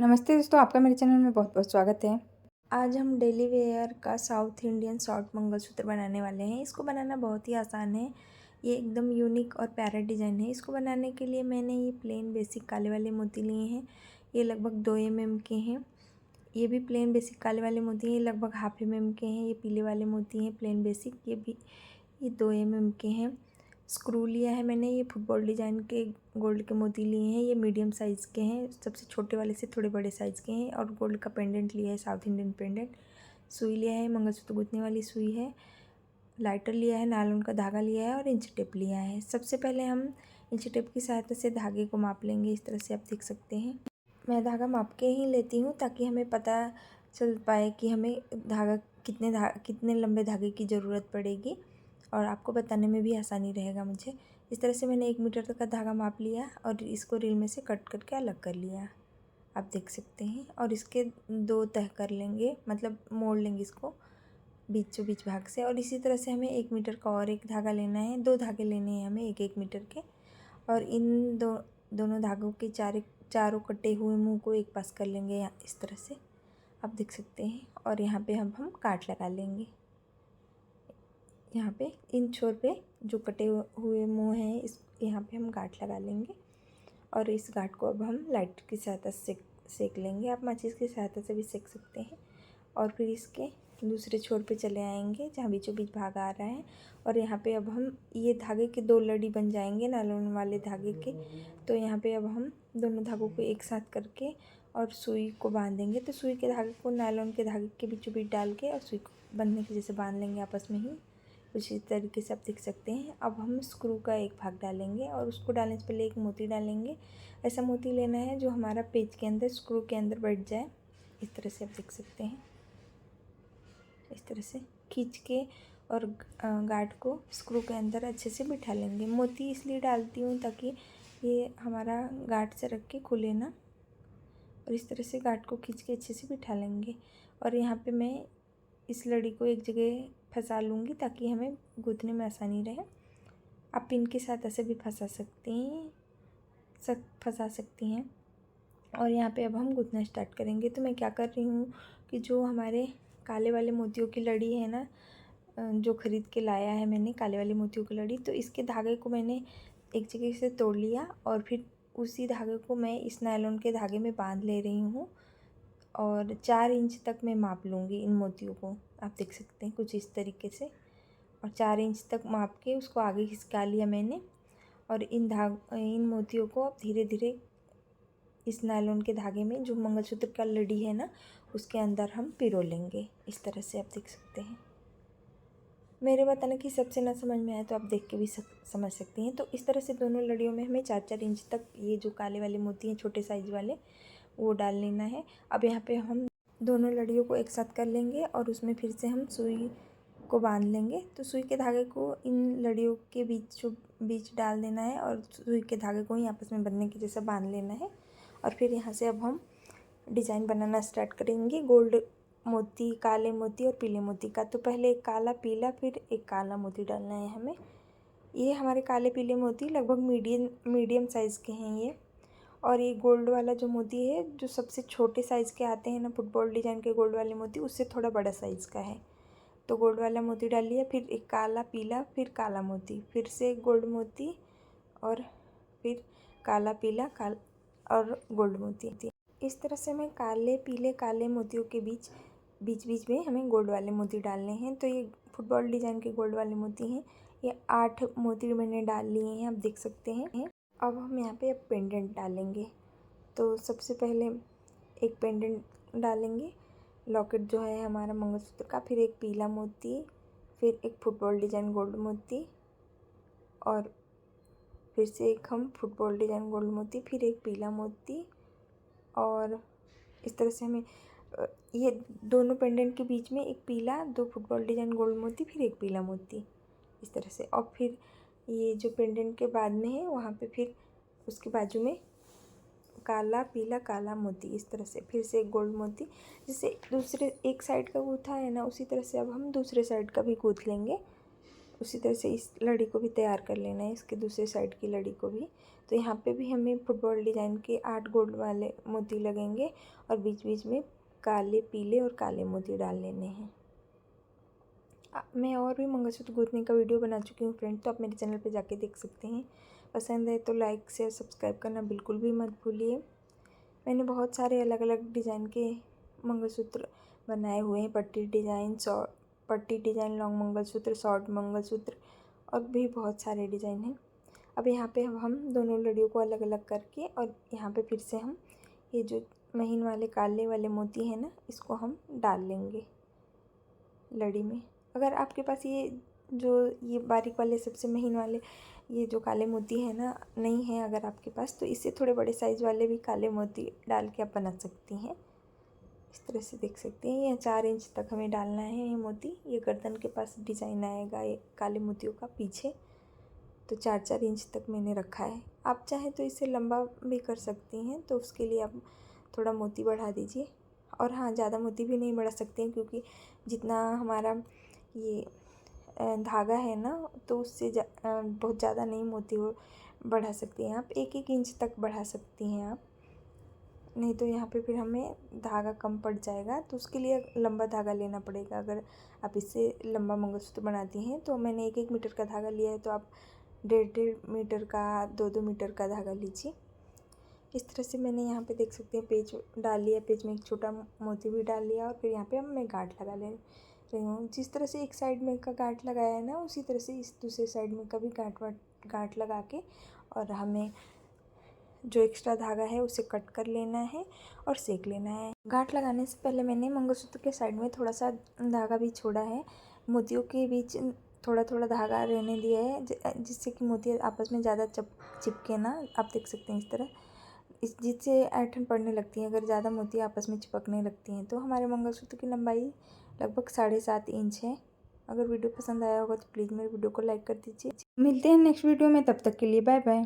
नमस्ते दोस्तों, आपका मेरे चैनल में बहुत बहुत स्वागत है। आज हम डेली वेयर का साउथ इंडियन शॉर्ट मंगलसूत्र बनाने वाले हैं। इसको बनाना बहुत ही आसान है। ये एकदम यूनिक और प्यारा डिज़ाइन है। इसको बनाने के लिए मैंने ये प्लेन बेसिक काले वाले मोती लिए हैं। ये लगभग 2 mm के हैं। ये भी प्लेन बेसिक काले वाले मोती हैं, ये लगभग ½ mm के हैं। ये पीले वाले मोती हैं प्लेन बेसिक, ये 2 mm के हैं। स्क्रू लिया है मैंने, ये फुटबॉल डिज़ाइन के गोल्ड के मोती लिए हैं। ये मीडियम साइज़ के हैं, सबसे छोटे वाले से थोड़े बड़े साइज़ के हैं। और गोल्ड का पेंडेंट लिया है, साउथ इंडियन पेंडेंट। सुई लिया है, मंगलसूत्र गूंथने वाली सुई है। लाइटर लिया है, नायलॉन का धागा लिया है और इंच टेप लिया है। सबसे पहले हम इंच टेप की सहायता से धागे को माप लेंगे। इस तरह से आप देख सकते हैं। मैं धागा माप के ही लेती हूँ ताकि हमें पता चल पाए कि हमें कितने लंबे धागे की ज़रूरत पड़ेगी, और आपको बताने में भी आसानी रहेगा मुझे। इस तरह से मैंने 1 मीटर तक का धागा माप लिया और इसको रील में से कट करके अलग कर लिया, आप देख सकते हैं। और इसके 2 तह कर लेंगे, मतलब मोड़ लेंगे इसको बीचों बीच भाग से। और इसी तरह से हमें 1 मीटर का और एक धागा लेना है। 2 धागे लेने हैं हमें 1-1 मीटर के। और इन दोनों धागों के चारों कटे हुए मुंह को एक पास कर लेंगे, यहाँ इस तरह से आप देख सकते हैं। और यहाँ पे हम काट लगा लेंगे। यहाँ पे इन छोर पे जो कटे हुए मुंह हैं, इस यहाँ पे हम गांठ लगा लेंगे। और इस गांठ को अब हम लाइटर की सहायता से सेक लेंगे। आप माचिस की सहायता से भी सेक सकते हैं। और फिर इसके दूसरे छोर पे चले आएंगे जहाँ बीचों बीच भाग आ रहा है। और यहाँ पे अब हम ये धागे के 2 लड़ी बन जाएंगे नायलॉन वाले धागे के। तो यहाँ पे अब हम दोनों धागों को एक साथ करके और सुई को बांधेंगे। तो सुई के धागे को नायलॉन के धागे के बीचों बीच डाल के और सुई को बंधने के जैसे बांध लेंगे आपस में ही। कुछ इस तरीके से आप देख सकते हैं। अब हम स्क्रू का एक भाग डालेंगे और उसको डालने से पहले एक मोती डालेंगे। ऐसा मोती लेना है जो हमारा पेच के अंदर, स्क्रू के अंदर बैठ जाए। इस तरह से आप देख सकते हैं। इस तरह से खींच के और गार्ड को स्क्रू के अंदर अच्छे से बिठा लेंगे। मोती इसलिए डालती हूँ ताकि ये हमारा गार्ड से रख के खुले ना। और इस तरह से गार्ड को खींच के अच्छे से बिठा लेंगे। और यहाँ पे मैं इस लड़ी को एक जगह फंसा लूँगी ताकि हमें गूंथने में आसानी रहे। आप पिन के साथ ऐसे भी फंसा सकती हैं। और यहाँ पे अब हम गूंथना स्टार्ट करेंगे। तो मैं क्या कर रही हूँ कि जो हमारे काले वाले मोतियों की लड़ी है ना, जो ख़रीद के लाया है मैंने काले वाले मोतियों की लड़ी, तो इसके धागे को मैंने एक जगह से तोड़ लिया और फिर उसी धागे को मैं इस नायलॉन के धागे में बांध ले रही हूँ। और 4 इंच तक मैं माप लूँगी इन मोतियों को, आप देख सकते हैं कुछ इस तरीके से। और 4 इंच तक माप के उसको आगे खिसका लिया मैंने। और इन मोतियों को अब धीरे धीरे इस नायलॉन के धागे में, जो मंगलसूत्र का लड़ी है ना, उसके अंदर हम पिरो लेंगे। इस तरह से आप देख सकते हैं। मेरे बताने की सबसे ना समझ में आए तो आप देख के भी समझ सकती हैं। तो इस तरह से दोनों लड़ियों में हमें 4-4 इंच तक ये जो काले वाले मोती हैं छोटे साइज़ वाले, वो डाल लेना है। अब यहाँ पे हम दोनों लड़ियों को एक साथ कर लेंगे और उसमें फिर से हम सुई को बांध लेंगे। तो सुई के धागे को इन लड़ियों के बीच डाल देना है और सुई के धागे को ही आपस में बंधने की जैसा बांध लेना है। और फिर यहाँ से अब हम डिज़ाइन बनाना स्टार्ट करेंगे गोल्ड मोती, काले मोती और पीले मोती का। तो पहले एक काला, पीला, फिर एक काला मोती डालना है हमें। ये हमारे काले पीले मोती लगभग मीडियम साइज़ के हैं ये। और ये गोल्ड वाला जो मोती है, जो सबसे छोटे साइज़ के आते हैं ना फुटबॉल डिज़ाइन के गोल्ड वाले मोती, उससे थोड़ा बड़ा साइज़ का है। तो गोल्ड वाला मोती डाल लिया, फिर एक काला, पीला, फिर काला मोती, फिर से गोल्ड मोती, और फिर काला, पीला, और गोल्ड मोती। इस तरह से हमें काले, पीले, काले मोतियों के बीच बीच में हमें गोल्ड वाले मोती डालने हैं। तो ये फुटबॉल डिज़ाइन के गोल्ड वाले मोती हैं। ये 8 मोती मैंने डाल लिए हैं, आप देख सकते हैं। अब हम यहाँ पे पेंडेंट डालेंगे। तो सबसे पहले एक पेंडेंट डालेंगे, लॉकेट जो है हमारा मंगलसूत्र का, फिर एक पीला मोती, फिर एक फुटबॉल डिज़ाइन गोल्ड मोती, और फिर से एक हम फुटबॉल डिज़ाइन गोल्ड मोती, फिर एक पीला मोती। और इस तरह से हमें ये दोनों पेंडेंट के बीच में एक पीला, 2 फुटबॉल डिज़ाइन गोल्ड मोती, फिर एक पीला मोती, इस तरह से। और फिर ये जो पेंडेंट के बाद में है वहाँ पे फिर उसके बाजू में काला, पीला, काला मोती, इस तरह से फिर से एक गोल्ड मोती। जैसे दूसरे एक साइड का गूँथा है ना, उसी तरह से अब हम दूसरे साइड का भी गूँथ लेंगे। उसी तरह से इस लड़ी को भी तैयार कर लेना है, इसके दूसरे साइड की लड़ी को भी। तो यहाँ पे भी हमें फुटबॉल डिज़ाइन के 8 गोल्ड वाले मोती लगेंगे और बीच बीच में काले, पीले और काले मोती डाल लेने हैं। मैं और भी मंगलसूत्र गूंथने का वीडियो बना चुकी हूँ फ्रेंड, तो आप मेरे चैनल पे जाके देख सकते हैं। पसंद है तो लाइक शेयर सब्सक्राइब करना बिल्कुल भी मत भूलिए। मैंने बहुत सारे अलग अलग डिज़ाइन के मंगलसूत्र बनाए हुए हैं, पट्टी design, long mangalsutra, short mangalsutra और भी बहुत सारे डिज़ाइन हैं। अब यहाँ पे हम दोनों लड़ियों को अलग अलग करके और यहाँ पे फिर से हम ये जो महीन वाले काले वाले मोती हैं ना, इसको हम डाल लेंगे लड़ी में। अगर आपके पास ये बारीक वाले सबसे महीन वाले ये जो काले मोती है ना नहीं है अगर आपके पास, तो इससे थोड़े बड़े साइज़ वाले भी काले मोती डाल के आप बना सकती हैं। इस तरह से देख सकते हैं, ये 4 इंच तक हमें डालना है ये मोती। ये गर्दन के पास डिज़ाइन आएगा ये काले मोतियों का पीछे, तो 4-4 इंच तक मैंने रखा है। आप चाहें तो इसे लंबा भी कर सकती हैं, तो उसके लिए आप थोड़ा मोती बढ़ा दीजिए। और हाँ, ज़्यादा मोती भी नहीं बढ़ा सकते हैं, क्योंकि जितना हमारा ये धागा है ना, तो उससे बहुत ज़्यादा नहीं मोती वो बढ़ा सकती हैं आप। 1-1 इंच तक बढ़ा सकती हैं आप, नहीं तो यहाँ पे फिर हमें धागा कम पड़ जाएगा, तो उसके लिए लंबा धागा लेना पड़ेगा। अगर आप इससे लंबा मंगलसूत्र बनाती हैं, तो मैंने 1-1 मीटर का धागा लिया है, तो आप 1.5 मीटर का, 2-2 मीटर का धागा लीजिए। इस तरह से मैंने यहाँ पे देख सकते हैं पेच डाल लिया, पेच में एक छोटा मोती भी डाल लिया और फिर यहाँ पे मैं गांठ लगा ले रही हूँ। जिस तरह से एक साइड में का गांठ लगाया है ना, उसी तरह से इस दूसरे साइड में का भी गांठ लगा के और हमें जो एक्स्ट्रा धागा है उसे कट कर लेना है और सेक लेना है। गांठ लगाने से पहले मैंने मंगलसूत्र के साइड में थोड़ा सा धागा भी छोड़ा है, मोतियों के बीच थोड़ा थोड़ा धागा रहने दिया है, जिससे कि मोती आपस में ज़्यादा चिपके ना। आप देख सकते हैं इस तरह, जिससे ऐंठन पड़ने लगती है अगर ज़्यादा मोती आपस में चिपकने लगती हैं। तो हमारे मंगलसूत्र की लंबाई लगभग 7.5 इंच है। अगर वीडियो पसंद आया होगा तो प्लीज़ मेरे वीडियो को लाइक कर दीजिए। मिलते हैं नेक्स्ट वीडियो में, तब तक के लिए बाय बाय।